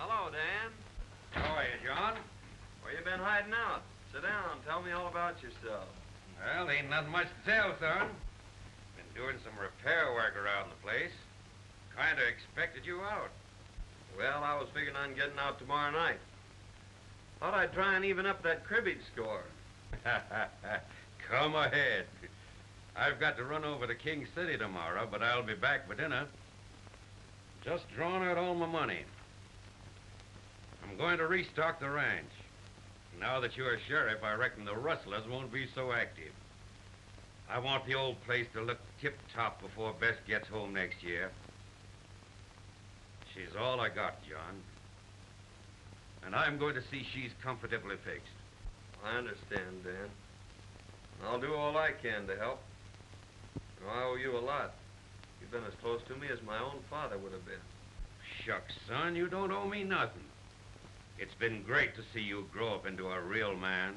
Hello, Dan. How are you, John? Where you been hiding out? Sit down. Tell me all about yourself. Well, ain't nothing much to tell, son. Been doing some repair work around the place. Kinda expected you out. Well, I was figuring on getting out tomorrow night. Thought I'd try and even up that cribbage score. Come ahead. I've got to run over to King City tomorrow, but I'll be back for dinner. Just drawn out all my money. I'm going to restock the ranch. Now that you're sheriff, I reckon the rustlers won't be so active. I want the old place to look tip-top before Bess gets home next year. She's all I got, John. And I'm going to see she's comfortably fixed. I understand, Dan. I'll do all I can to help. You know, I owe you a lot. You've been as close to me as my own father would have been. Shucks, son, you don't owe me nothing. It's been great to see you grow up into a real man.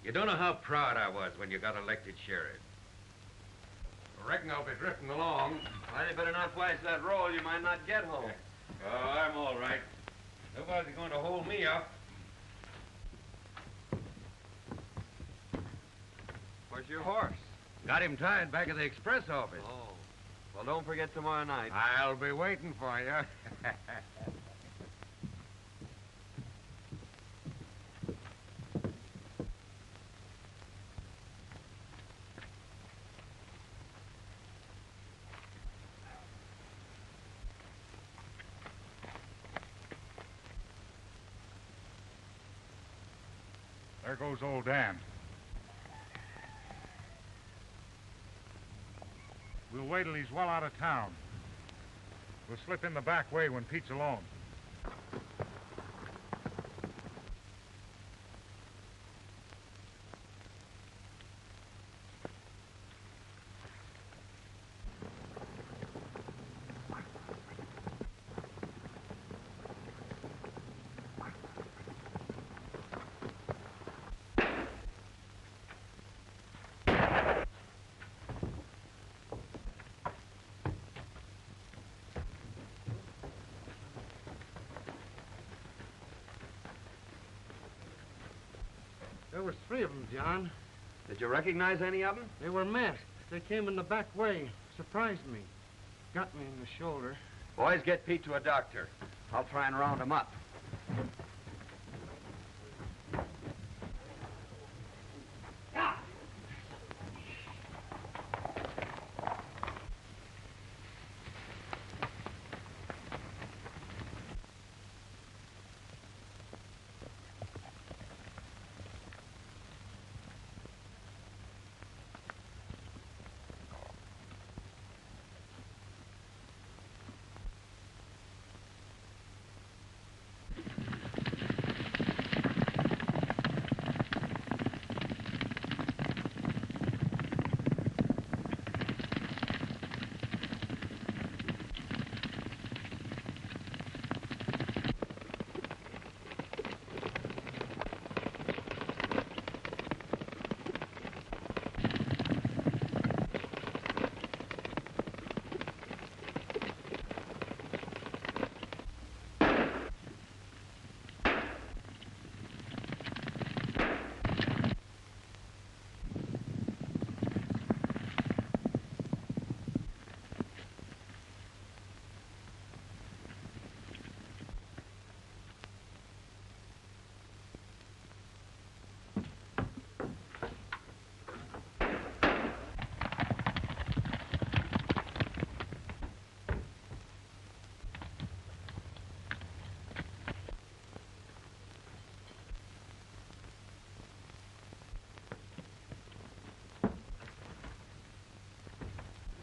You don't know how proud I was when you got elected sheriff. I reckon I'll be drifting along. Well, you better not flash that roll. You might not get home. Oh, I'm all right. Nobody's going to hold me up. Where's your horse? Got him tied back at the express office. Oh. Well, don't forget tomorrow night. I'll be waiting for you. There goes old Dan. We'll wait till he's well out of town. We'll slip in the back way when Pete's alone. There was 3 of them, John. Did you recognize any of them? They were masked. They came in the back way. Surprised me. Got me in the shoulder. Boys, get Pete to a doctor. I'll try and round him up.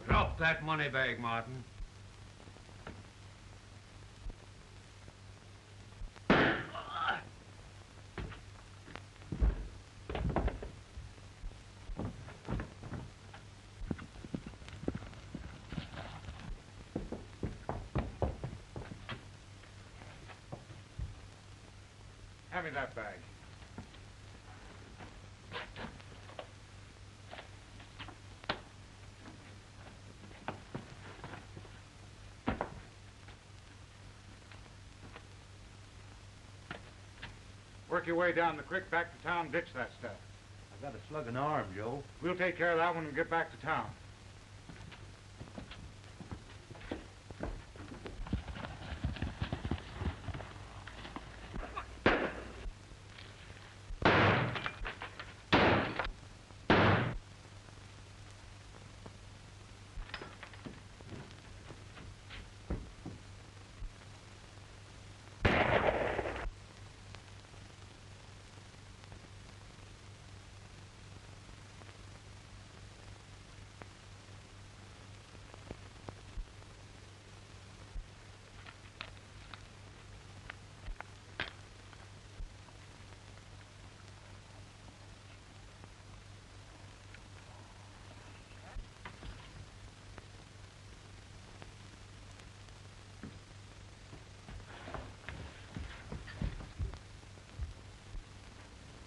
Drop that money bag, Martin. Hand me that bag. Work your way down the creek back to town, ditch that stuff. I got a slug in the arm, Joe. We'll take care of that when we get back to town.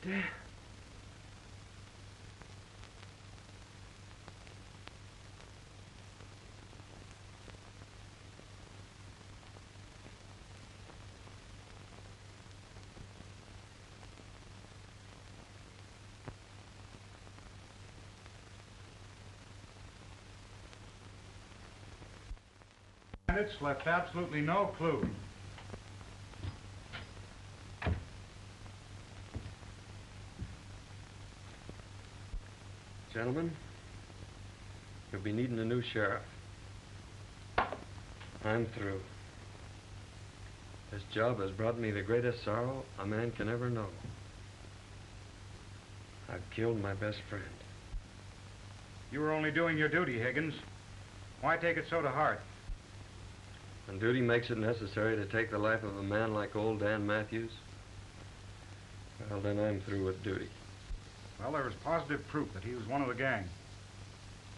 Dad. Bandits left absolutely no clue. Gentlemen, you'll be needing a new sheriff. I'm through. This job has brought me the greatest sorrow a man can ever know. I've killed my best friend. You were only doing your duty, Higgins. Why take it so to heart? When duty makes it necessary to take the life of a man like old Dan Matthews, well, then I'm through with duty. Well, there was positive proof that he was one of the gang.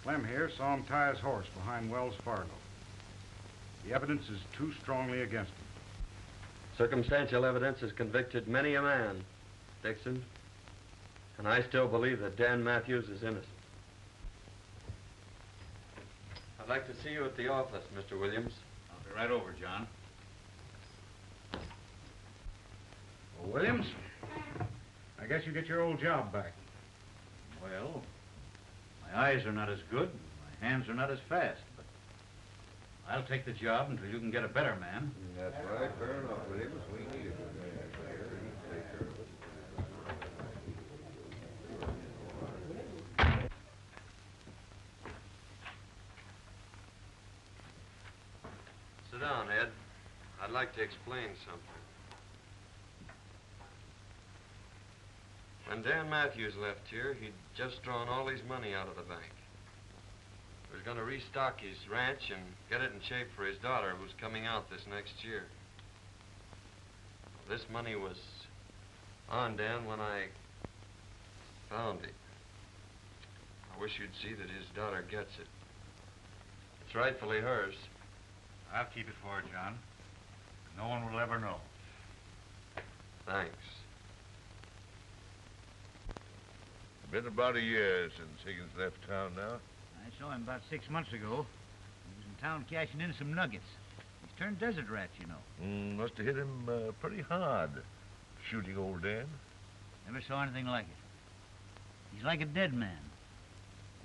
Clem here saw him tie his horse behind Wells Fargo. The evidence is too strongly against him. Circumstantial evidence has convicted many a man, Dixon, and I still believe that Dan Matthews is innocent. I'd like to see you at the office, Mr. Williams. I'll be right over, John. Well, Williams? I guess you get your old job back. Well, my eyes are not as good, my hands are not as fast, but I'll take the job until you can get a better man. That's right. Fair enough, Williams. We need it. Sit down, Ed. I'd like to explain something. When Dan Matthews left here, he'd just drawn all his money out of the bank. He was going to restock his ranch and get it in shape for his daughter, who's coming out this next year. This money was on Dan when I found it. I wish you'd see that his daughter gets it. It's rightfully hers. I'll keep it for her, John. No one will ever know. Thanks. Been about a year since Higgins left town now. I saw him about 6 months ago. He was in town cashing in some nuggets. He's turned desert rat, you know. Must have hit him pretty hard, shooting old Dan. Never saw anything like it. He's like a dead man,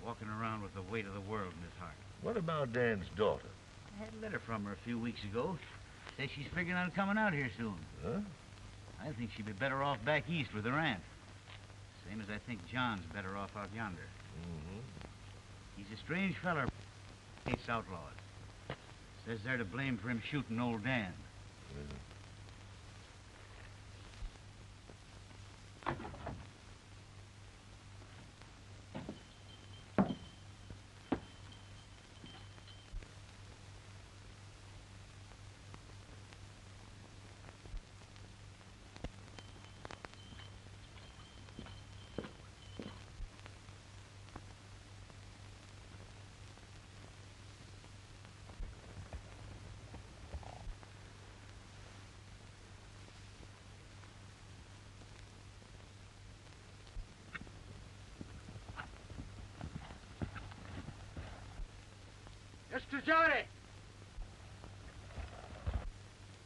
walking around with the weight of the world in his heart. What about Dan's daughter? I had a letter from her a few weeks ago. Says she's figuring on coming out here soon. Huh? I think she'd be better off back east with her aunt. Same as I think John's better off out yonder. Mm-hmm. He's a strange feller. Hates outlaws. Says they're to blame for him shooting old Dan. Mr. Johnny!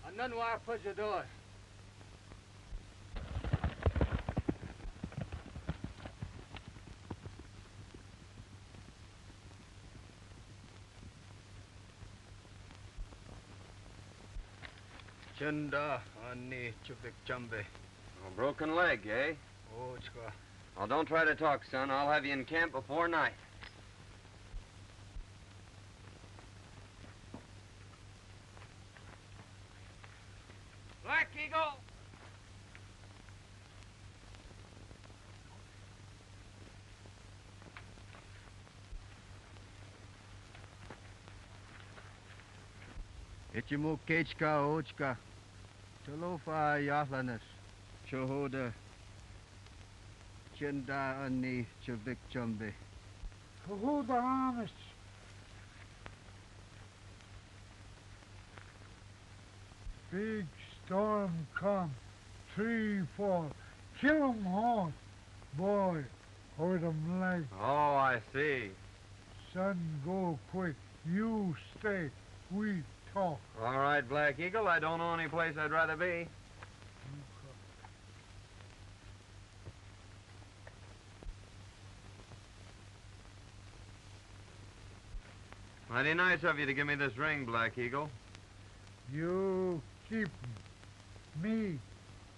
A none wire put your doors. Chunda ani chubik chambe. A broken leg, eh? Ochka. Well, don't try to talk, son. I'll have you in camp before night. Black Eagle! Ichimu kechka ochka. Talofa yahlanas. Chohoda. Chunda ani chubik chambe. Who the honest? Big storm come, tree fall, kill 'em all. Boy, hurt 'em leg. Oh, I see. Son, go quick. You stay. We talk. All right, Black Eagle. I don't know any place I'd rather be. Mighty nice of you to give me this ring, Black Eagle. You keep me,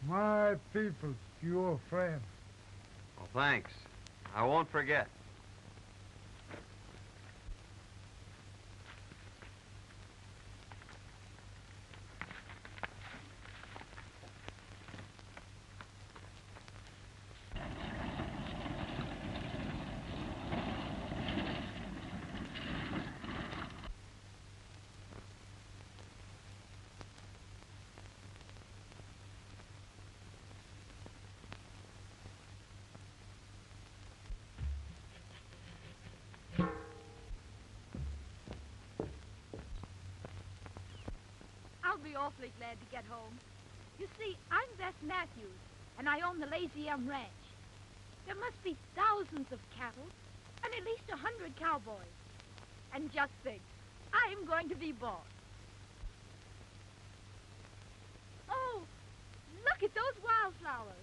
my people, your friend. Well, thanks. I won't forget. I'll be awfully glad to get home. You see, I'm Bess Matthews, and I own the Lazy M Ranch. There must be thousands of cattle and at least 100 cowboys. And just think, I'm going to be boss. Oh, look at those wildflowers.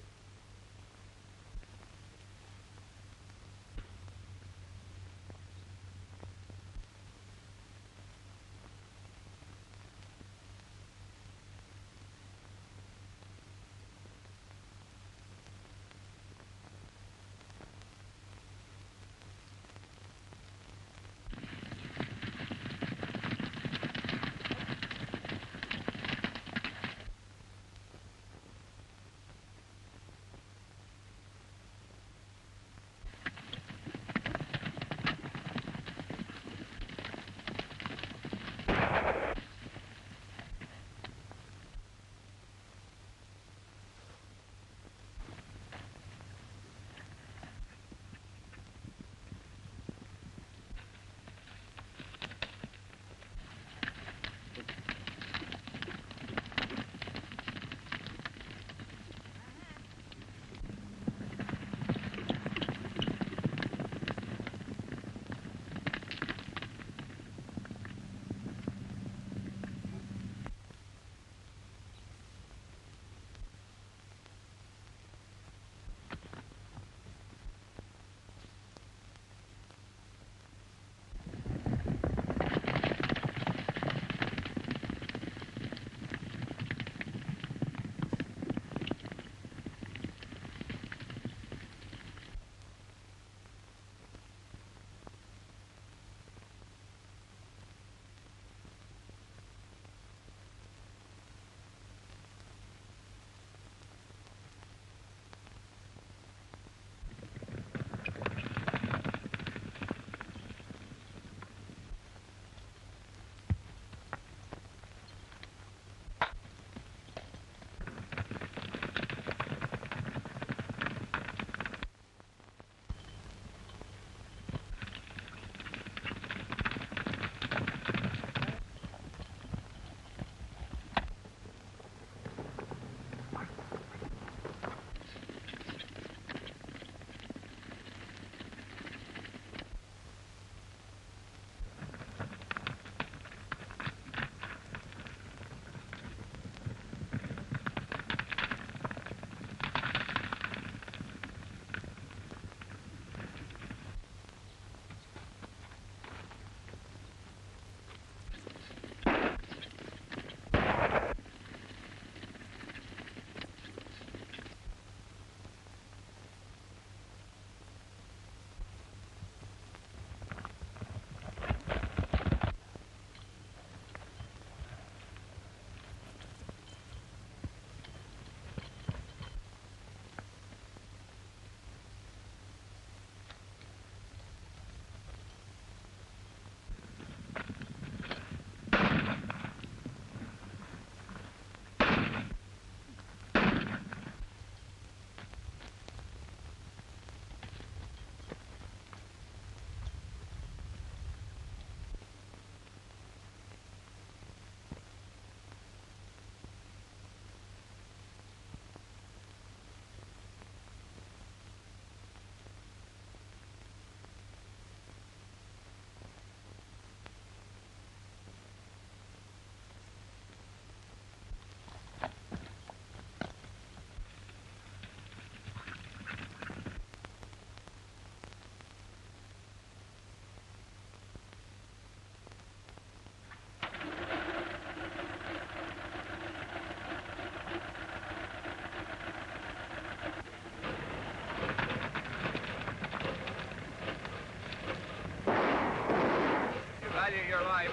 your life.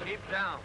Keep down.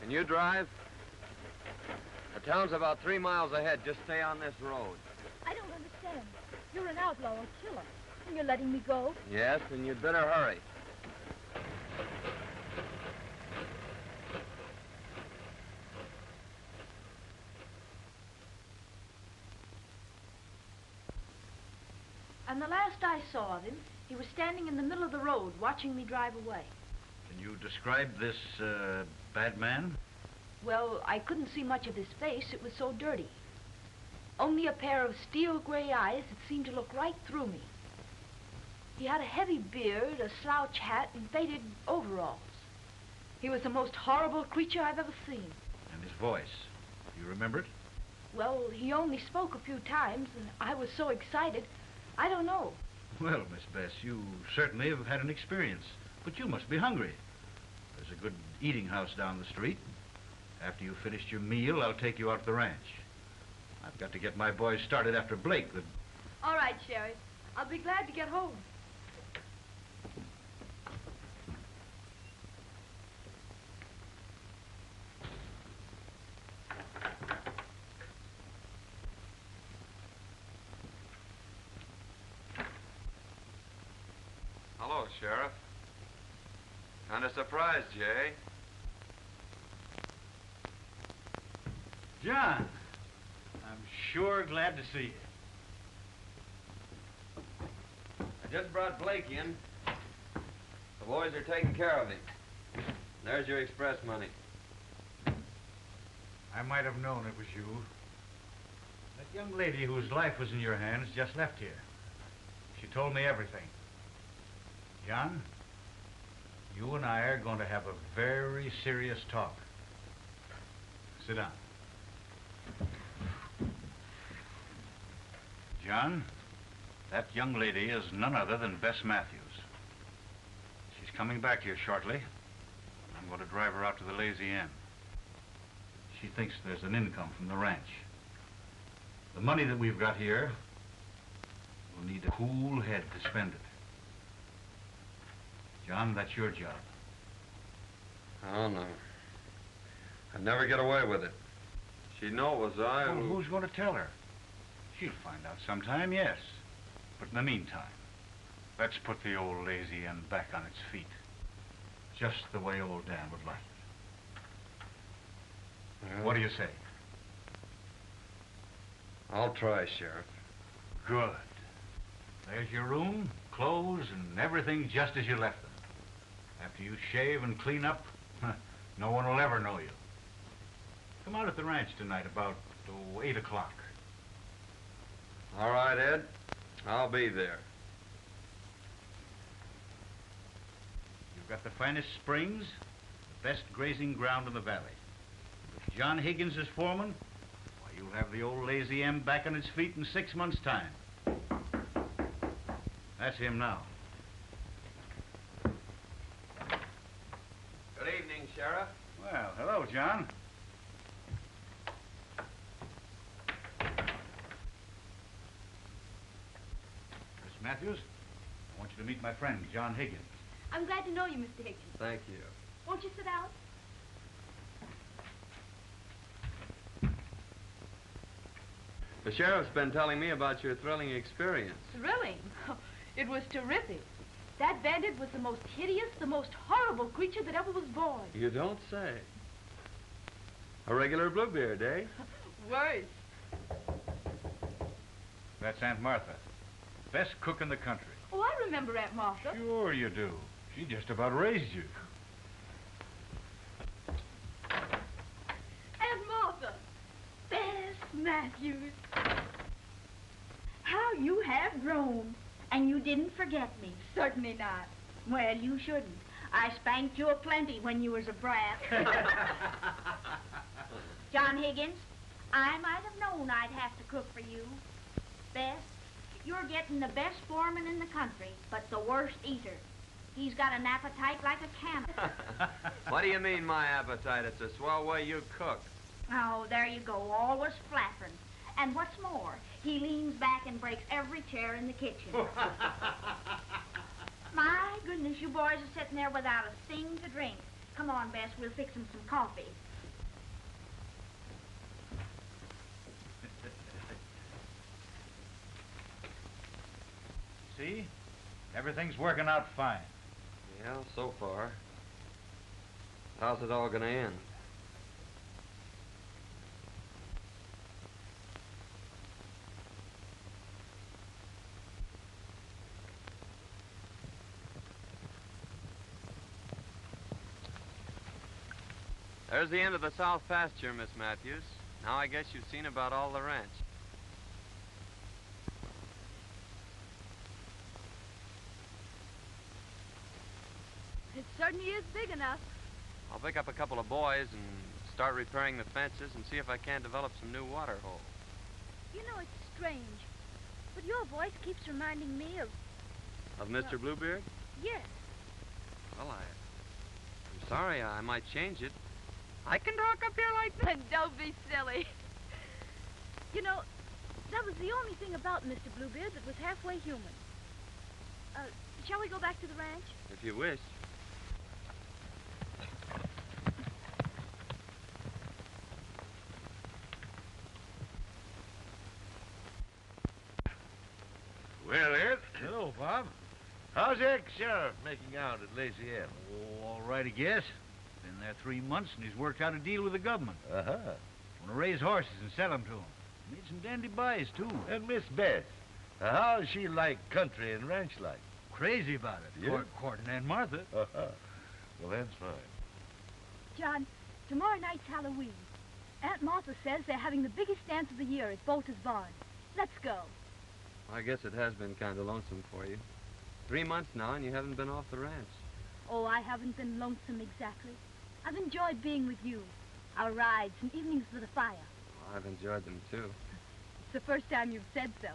Can you drive? The town's about 3 miles ahead. Just stay on this road. I don't understand. You're an outlaw or killer, and you're letting me go? Yes, and you'd better hurry. And the last I saw of him, he was standing in the middle of the road watching me drive away. Can you describe this, bad man? Well, I couldn't see much of his face. It was so dirty. Only a pair of steel gray eyes that seemed to look right through me. He had a heavy beard, a slouch hat, and faded overalls. He was the most horrible creature I've ever seen. And his voice. You remember it? Well, he only spoke a few times, and I was so excited, I don't know. Well, Miss Bess, you certainly have had an experience. But you must be hungry. There's a good eating house down the street. After you've finished your meal, I'll take you out to the ranch. I've got to get my boys started after Blake. All right, Sheriff. I'll be glad to get home. Hello, Sheriff. Kind of surprised, Jay. John, I'm sure glad to see you. I just brought Blake in. The boys are taking care of him. There's your express money. I might have known it was you. That young lady whose life was in your hands just left here. She told me everything. John, you and I are going to have a very serious talk. Sit down. John, that young lady is none other than Bess Matthews. She's coming back here shortly. I'm going to drive her out to the Lazy Inn. She thinks there's an income from the ranch. The money that we've got here, we'll need a cool head to spend it. John, that's your job. Oh, no. I'd never get away with it. She'd know it was I Well, who... who's going to tell her? She'll find out sometime, yes. But in the meantime, let's put the old Lazy Inn back on its feet. Just the way old Dan would like it. Well, What do you say? I'll try, Sheriff. Good. There's your room, clothes, and everything just as you left them. After you shave and clean up, no one will ever know you. Come out at the ranch tonight about 8 o'clock. All right, Ed. I'll be there. You've got the finest springs, the best grazing ground in the valley. With John Higgins as foreman, why, you'll have the old Lazy M back on its feet in 6 months' time. That's him now. Good evening, Sheriff. Well, hello, John. Miss Matthews, I want you to meet my friend, John Higgins. I'm glad to know you, Mr. Higgins. Thank you. Won't you sit down? The sheriff's been telling me about your thrilling experience. Thrilling. It was terrific. That bandit was the most hideous, the most horrible creature that ever was born. You don't say. A regular Bluebeard, eh? Worse. That's Aunt Martha. Best cook in the country. Oh, I remember Aunt Martha. Sure you do. She just about raised you. Aunt Martha. Bess Matthews. How you have grown. And you didn't forget me. Certainly not. Well, you shouldn't. I spanked you aplenty when you was a brat. John Higgins, I might have known I'd have to cook for you. Bess, you're getting the best foreman in the country, but the worst eater. He's got an appetite like a cannon. What do you mean, my appetite? It's a swell way you cook. Oh, there you go, always flattering. And what's more, he leans back and breaks every chair in the kitchen. My goodness, you boys are sitting there without a thing to drink. Come on, Bess, we'll fix him some coffee. See? Everything's working out fine. Yeah, so far. How's it all gonna end? There's the end of the south pasture, Miss Matthews. Now I guess you've seen about all the ranch. It certainly is big enough. I'll pick up a couple of boys and start repairing the fences and see if I can't develop some new water holes. You know, it's strange, but your voice keeps reminding me of... Of Mr. Bluebeard? Yes. Well, I'm sorry. I might change it. I can talk up here like that. Don't be silly. You know, that was the only thing about Mr. Bluebeard that was halfway human. Shall we go back to the ranch? If you wish. Well, Ed. Hello, Bob. How's the ex-sheriff making out at Lazy M? Oh, all right, I guess. Been there 3 months, and he's worked out a deal with the government. Uh-huh. Want to raise horses and sell them to him. Made some dandy buys, too. And Miss Beth, how's she like country and ranch like? Crazy about it. Yeah? Courting Aunt Martha. Uh-huh. Well, that's fine. John, tomorrow night's Halloween. Aunt Martha says they're having the biggest dance of the year at Bolter's Barn. Let's go. I guess it has been kind of lonesome for you. 3 months now, and you haven't been off the ranch. Oh, I haven't been lonesome exactly. I've enjoyed being with you. Our rides and evenings by the fire. Well, I've enjoyed them, too. It's the first time you've said so.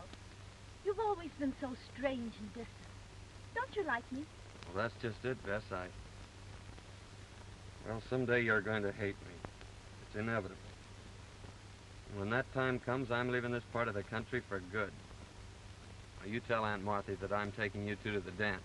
You've always been so strange and distant. Don't you like me? Well, that's just it, Bess. Well, someday you're going to hate me. It's inevitable. When that time comes, I'm leaving this part of the country for good. Now, you tell Aunt Martha that I'm taking you two to the dance.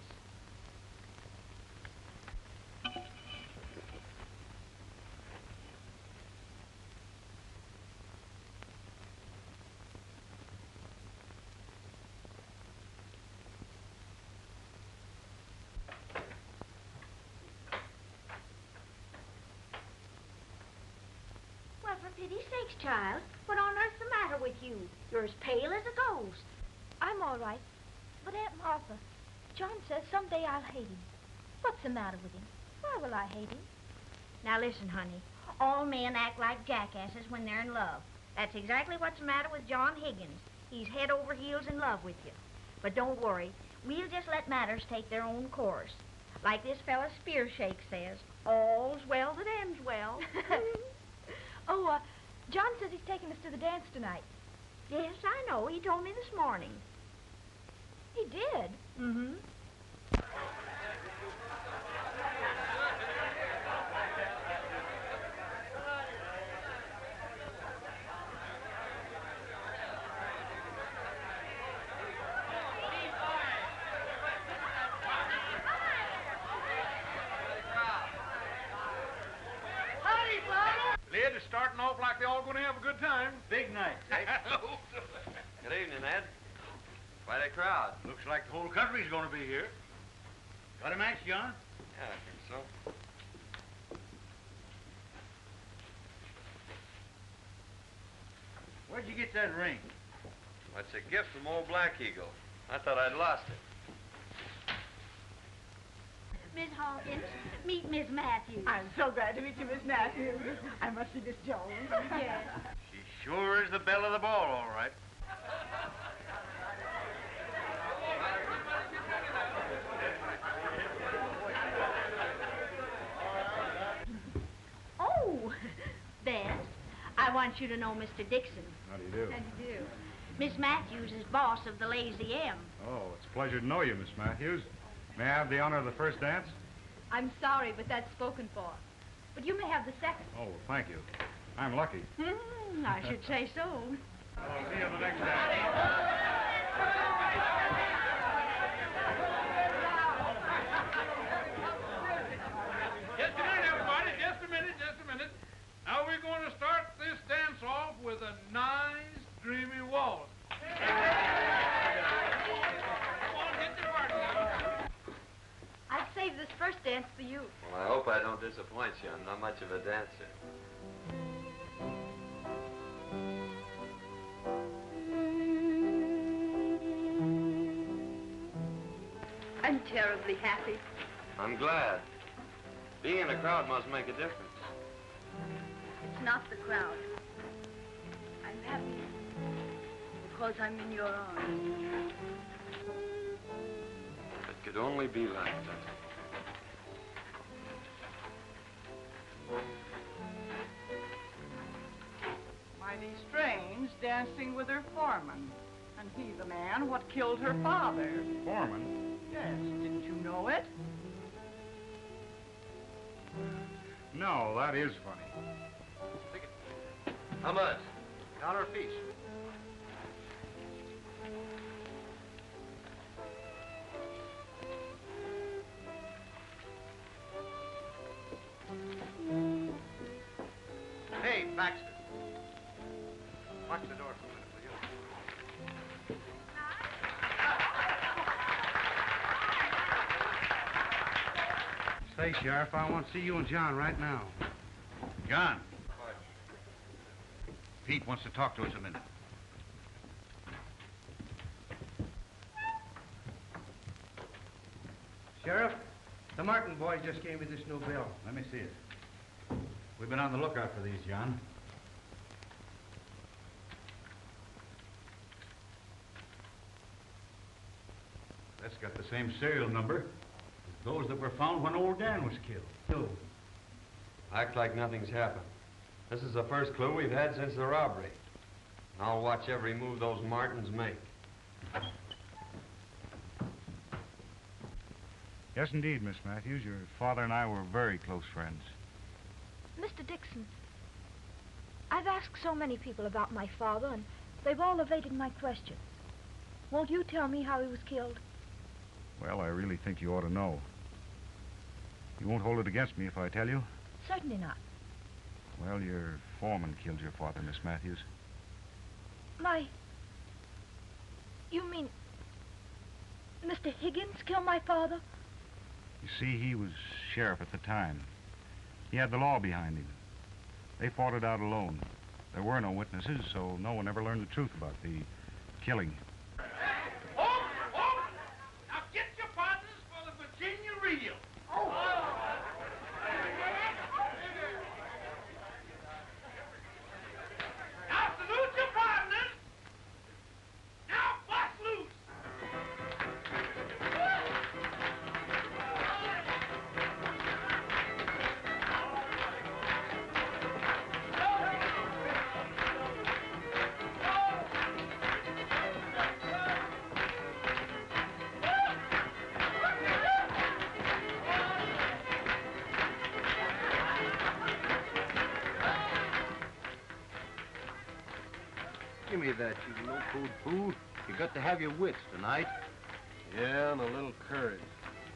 Well, for pity's sakes, child, what on earth's the matter with you? You're as pale as a ghost. I'm all right. But Aunt Martha, John says someday I'll hate him. What's the matter with him? Why will I hate him? Now listen, honey. All men act like jackasses when they're in love. That's exactly what's the matter with John Higgins. He's head over heels in love with you. But don't worry. We'll just let matters take their own course. Like this fella Spearshake says, all's well that ends well. Oh, John says he's taking us to the dance tonight. Yes, I know. He told me this morning. He did? Mm-hmm. Lid is starting off like they're all going to have a good time. Big night, Dick. Good evening, Ed. Quite a crowd. Looks like the whole country's going to be here. Got a match, John? Yeah, I think so. Where'd you get that ring? Well, it's a gift from old Black Eagle. I thought I'd lost it. Miss Hawkins, meet Miss Matthews. I'm so glad to meet you, Miss Matthews. I must be Miss Jones. Yes. She sure is the belle of the ball, all right. want you to know Mr. Dixon. How do you do? How do you do? Miss Matthews is boss of the Lazy M. Oh, it's a pleasure to know you, Miss Matthews. May I have the honor of the first dance? I'm sorry, but that's spoken for. But you may have the second. Oh, well, thank you. I'm lucky. I should say so. I'll see you on the next dance. Just a minute, everybody. Just a minute. Now we're going to start this dance off with a nice, dreamy waltz. Come on, get your party now. I've saved this first dance for you. Well, I hope I don't disappoint you. I'm not much of a dancer. I'm terribly happy. I'm glad. Being in a crowd must make a difference. It's not the crowd. I'm happy because I'm in your arms. If it could only be like that. Mighty strange, dancing with her foreman. And he the man what killed her father. Foreman? Yes, didn't you know it? No, that is funny. How much? $1 apiece. Hey, Baxter. Watch the door for a minute, will you? Say, Sheriff, I want to see you and John right now. John. Pete wants to talk to us a minute. Sheriff, the Martin boys just gave me this new bill. Let me see it. We've been on the lookout for these, John. That's got the same serial number as those that were found when old Dan was killed. Act like nothing's happened. This is the first clue we've had since the robbery. I'll watch every move those Martins make. Yes, indeed, Miss Matthews. Your father and I were very close friends. Mr. Dixon, I've asked so many people about my father, and they've all evaded my questions. Won't you tell me how he was killed? Well, I really think you ought to know. You won't hold it against me if I tell you? Certainly not. Well, your foreman killed your father, Miss Matthews. You mean Mr. Higgins killed my father? You see, he was sheriff at the time. He had the law behind him. They fought it out alone. There were no witnesses, so no one ever learned the truth about the killing. Now get your partners for the Virginia reel. Now salute your partners. Now bust loose. Give me that, you low-code fool. You got to have your wits tonight. Yeah, and a little courage.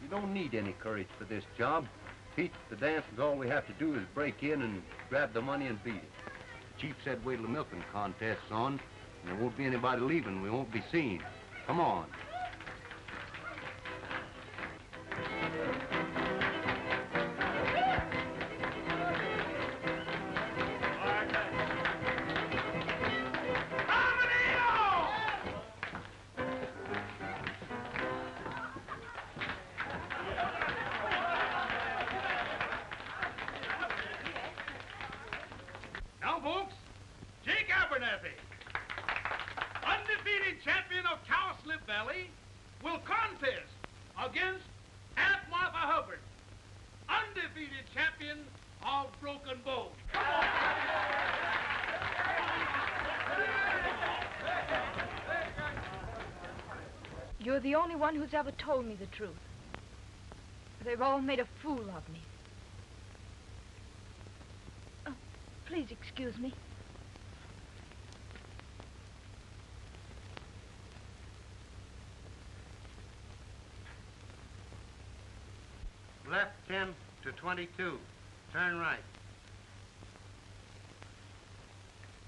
You don't need any courage for this job. Pete, the dance is all we have to do is break in and grab the money and beat it. The chief said wait till the milking contest's on, and there won't be anybody leaving. We won't be seen. Come on. Now, folks, Jake Abernathy, undefeated champion of Cowslip Valley, will contest against Aunt Martha Hubbard, undefeated champion of Broken Bow. Come on. You're the only one who's ever told me the truth. They've all made a fool of me. Oh, please excuse me. Left 10 to 22. Turn right.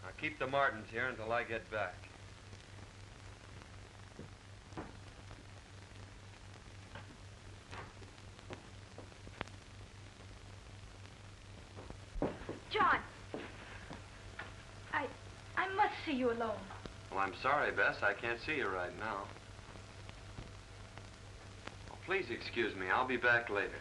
Now keep the Martins here until I get back. John! I must see you alone. Well, I'm sorry, Bess. I can't see you right now. Oh, please excuse me. I'll be back later.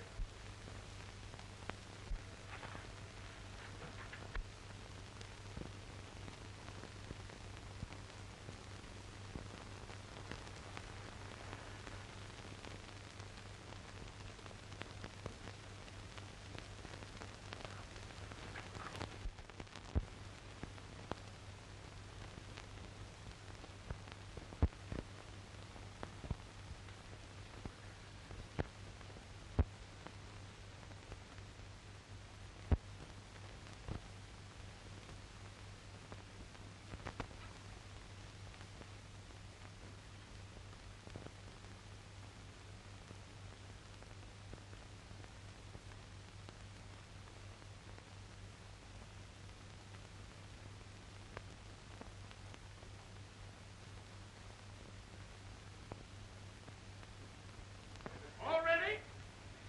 All ready?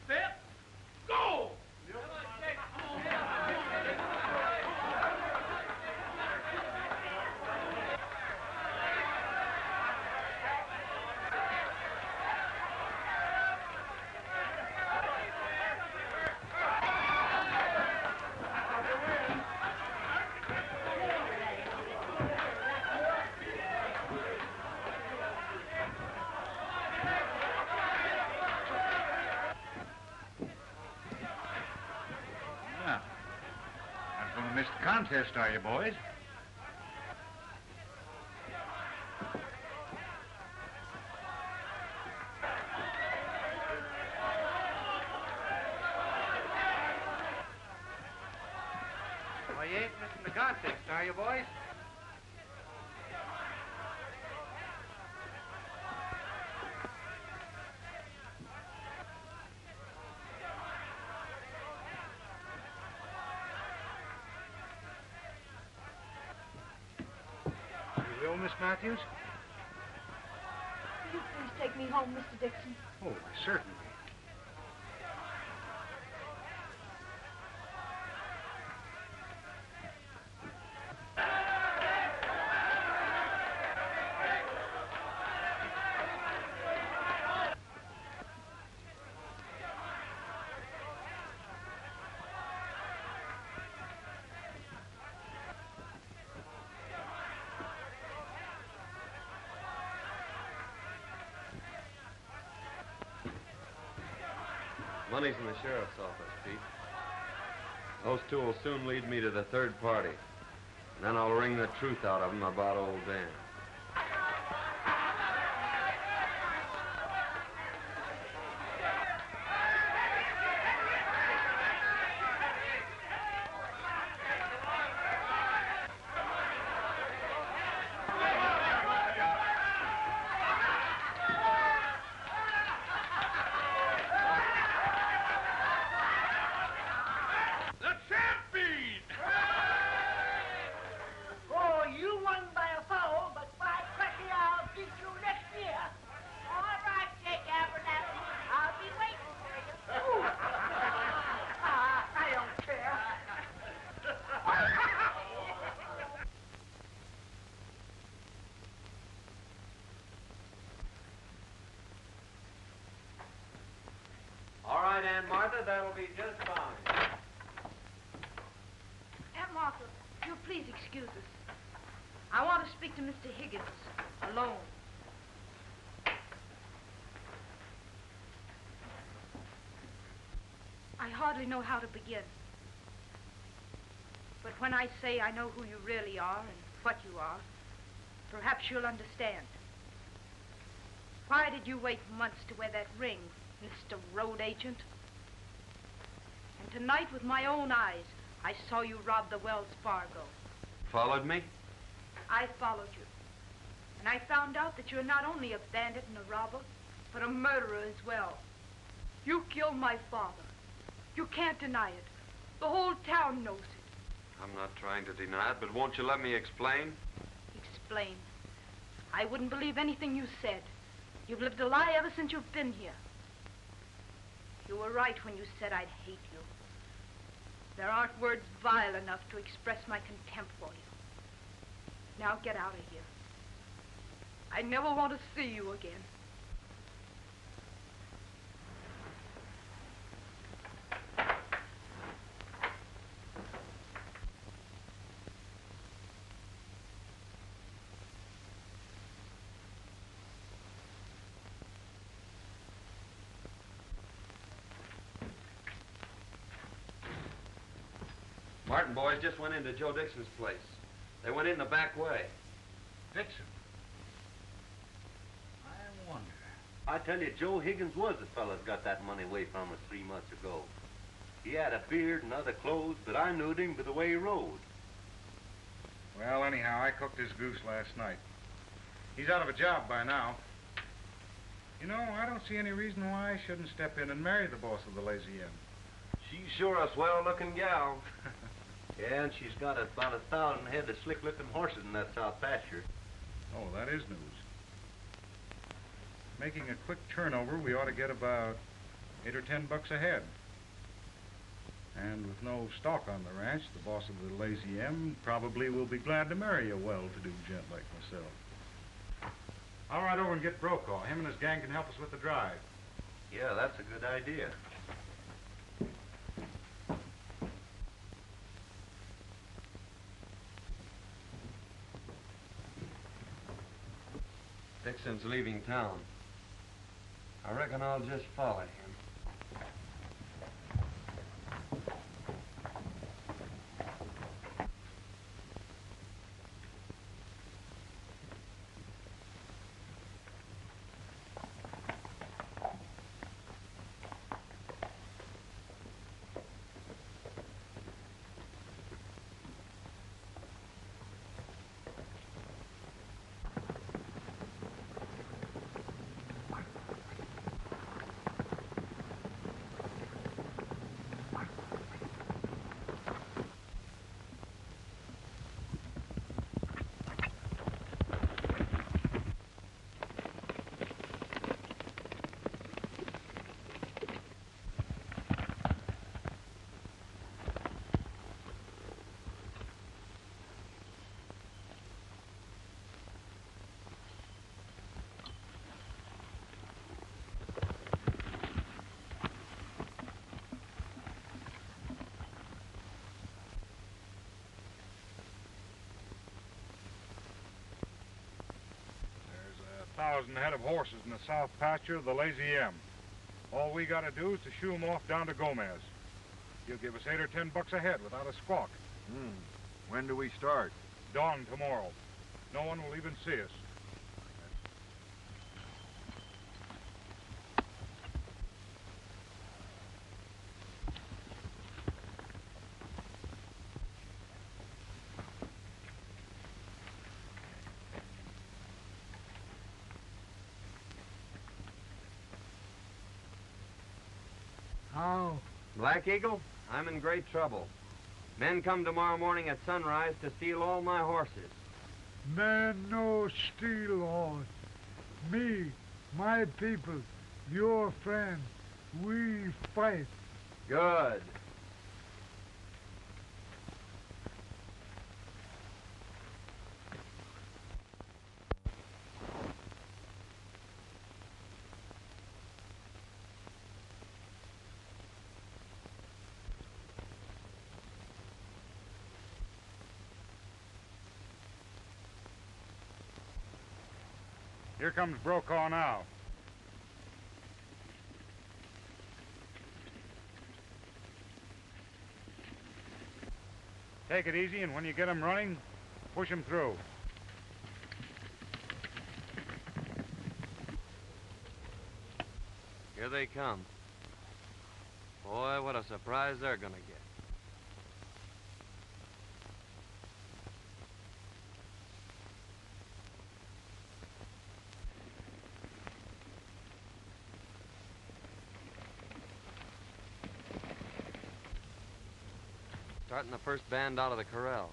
Set. Go! Yeah. Not going to miss the contest, are you, boys? Well, you ain't missing the contest, are you, boys? You will, Miss Matthews? Will you please take me home, Mr. Dixon? Oh, certainly. Money's in the sheriff's office, Pete. Those two will soon lead me to the third party. And then I'll wring the truth out of them about old Dan. The champion! Oh, you won by a foul, but by cracky, I'll beat you next year. All right, Jake Abernathy. I'll be waiting for you. Ooh. I don't care. All right, Aunt Martha, that'll be just fine. Aunt Martha, you'll please excuse us. I want to speak to Mr. Higgins alone. I hardly know how to begin. But when I say I know who you really are and what you are, perhaps you'll understand. Why did you wait months to wear that ring, Mr. Road Agent? And tonight, with my own eyes, I saw you rob the Wells Fargo. Followed me? I followed you. And I found out that you're not only a bandit and a robber, but a murderer as well. You killed my father. You can't deny it. The whole town knows it. I'm not trying to deny it, but won't you let me explain? Explain. I wouldn't believe anything you said. You've lived a lie ever since you've been here. You were right when you said I'd hate you. There aren't words vile enough to express my contempt for you. Now get out of here. I never want to see you again. Martin boys just went into Joe Dixon's place. They went in the back way. Dixon? I wonder. I tell you, Joe Higgins was the fella that got that money away from us 3 months ago. He had a beard and other clothes, but I knew him by the way he rode. Well, anyhow, I cooked his goose last night. He's out of a job by now. You know, I don't see any reason why I shouldn't step in and marry the boss of the Lazy Inn. She's sure a swell-looking gal. Yeah, and she's got about 1,000 head of slick-looking horses in that south pasture. Oh, that is news. Making a quick turnover, we ought to get about $8 or $10 a head. And with no stock on the ranch, the boss of the Lazy M probably will be glad to marry a well-to-do gent like myself. I'll ride over and get Brokaw. Him and his gang can help us with the drive. Yeah, that's a good idea. Dixon's leaving town. I reckon I'll just follow him. There's 1,000 head of horses in the south pasture of the Lazy M. All we gotta do is to shoo 'em off down to Gomez. He'll give us $8 or $10 a head without a squawk. When do we start? Dawn tomorrow. No one will even see us. How? Black Eagle, I'm in great trouble. Men come tomorrow morning at sunrise to steal all my horses. Man no steal horse. Me, my people, your friend, we fight. Good. Here comes Brokaw now. Take it easy, and when you get him running, push him through. Here they come. Boy, what a surprise they're gonna get. Starting the first band out of the corral.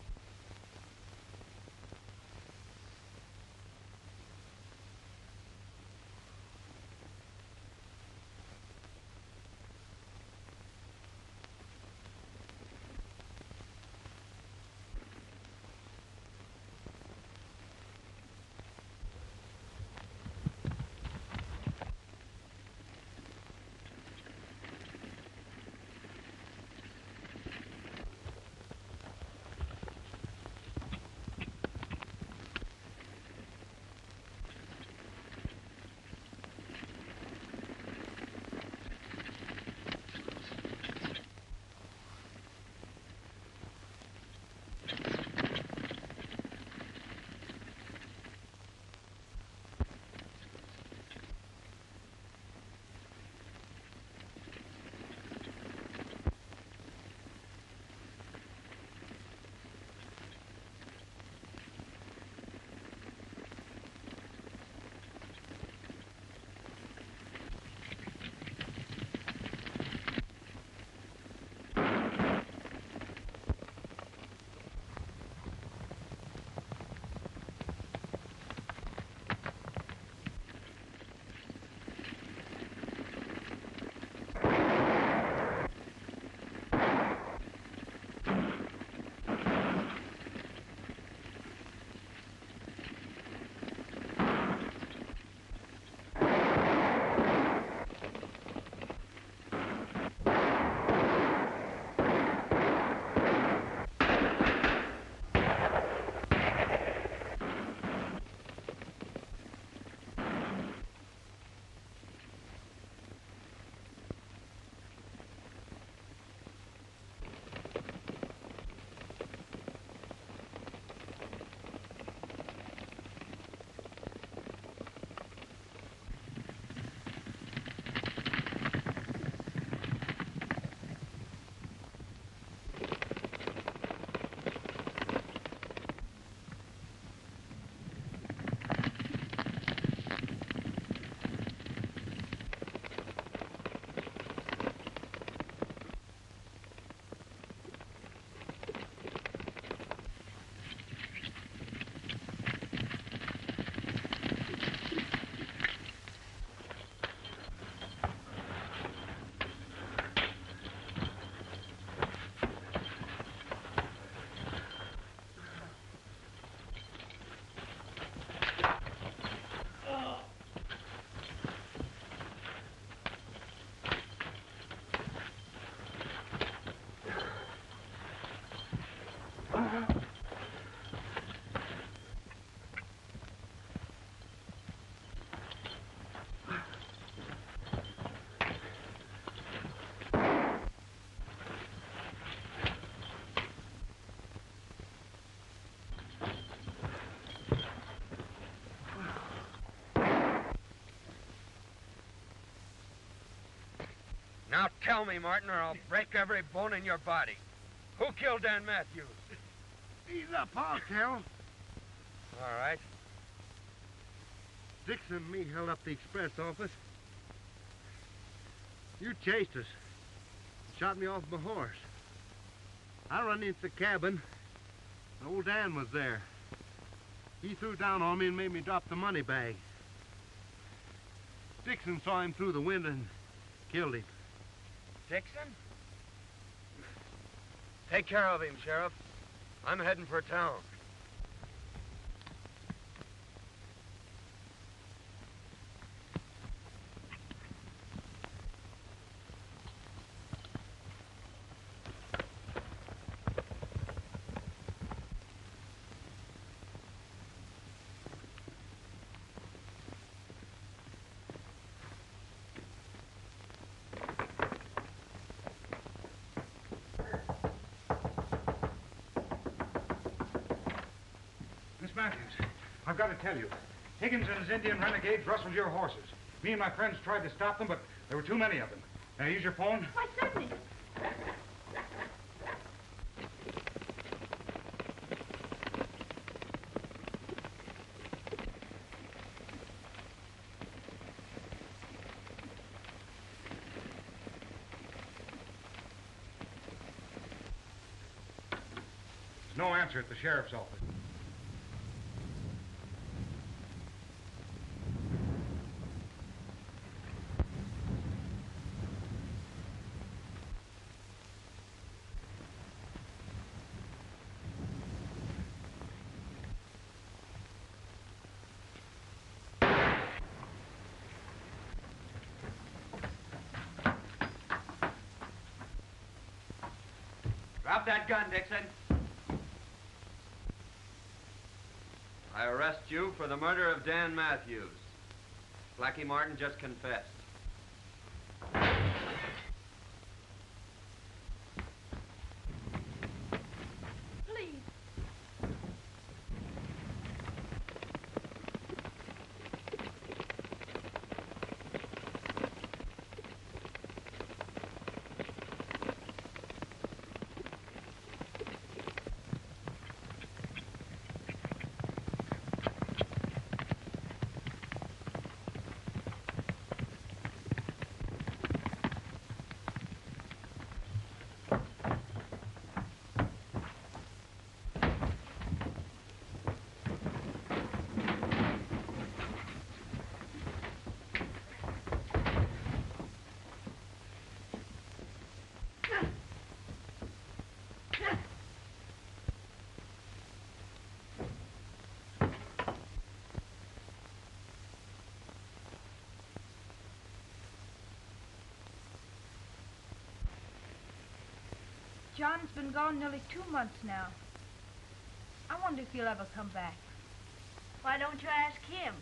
Now tell me, Martin, or I'll break every bone in your body. Who killed Dan Matthews? Ease up, I'll tell. All right. Dixon and me held up the express office. You chased us. Shot me off my horse. I run into the cabin, and old Dan was there. He threw down on me and made me drop the money bag. Dixon saw him through the window and killed him. Dixon? Take care of him, Sheriff. I'm heading for town. Miss Matthews, I've got to tell you. Higgins and his Indian renegades rustled your horses. Me and my friends tried to stop them, but there were too many of them. Can I use your phone? Why, certainly. There's no answer at the sheriff's office. Drop that gun, Dixon. I arrest you for the murder of Dan Matthews. Blackie Martin just confessed. Please. John's been gone nearly 2 months now. I wonder if he'll ever come back. Why don't you ask him?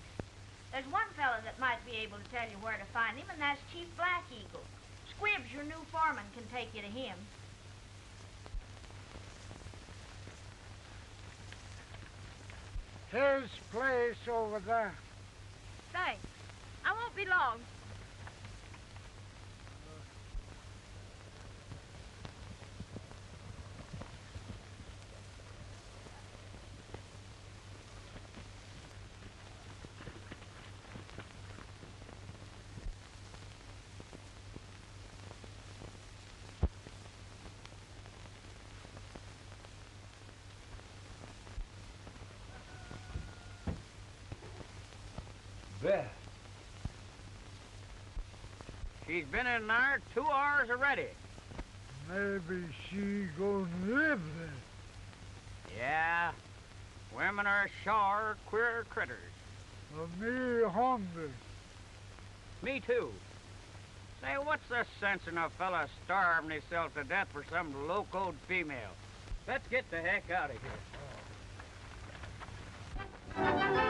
There's one fella that might be able to tell you where to find him, and that's Chief Black Eagle. Squibbs, your new foreman, can take you to him. His place over there. Thanks. I won't be long. Beth. She's been in there 2 hours already. Maybe she gonna live there. Yeah. Women are sure queer critters. Me hungry. Me too. Say, what's the sense in a fella starving himself to death for some low-code female? Let's get the heck out of here.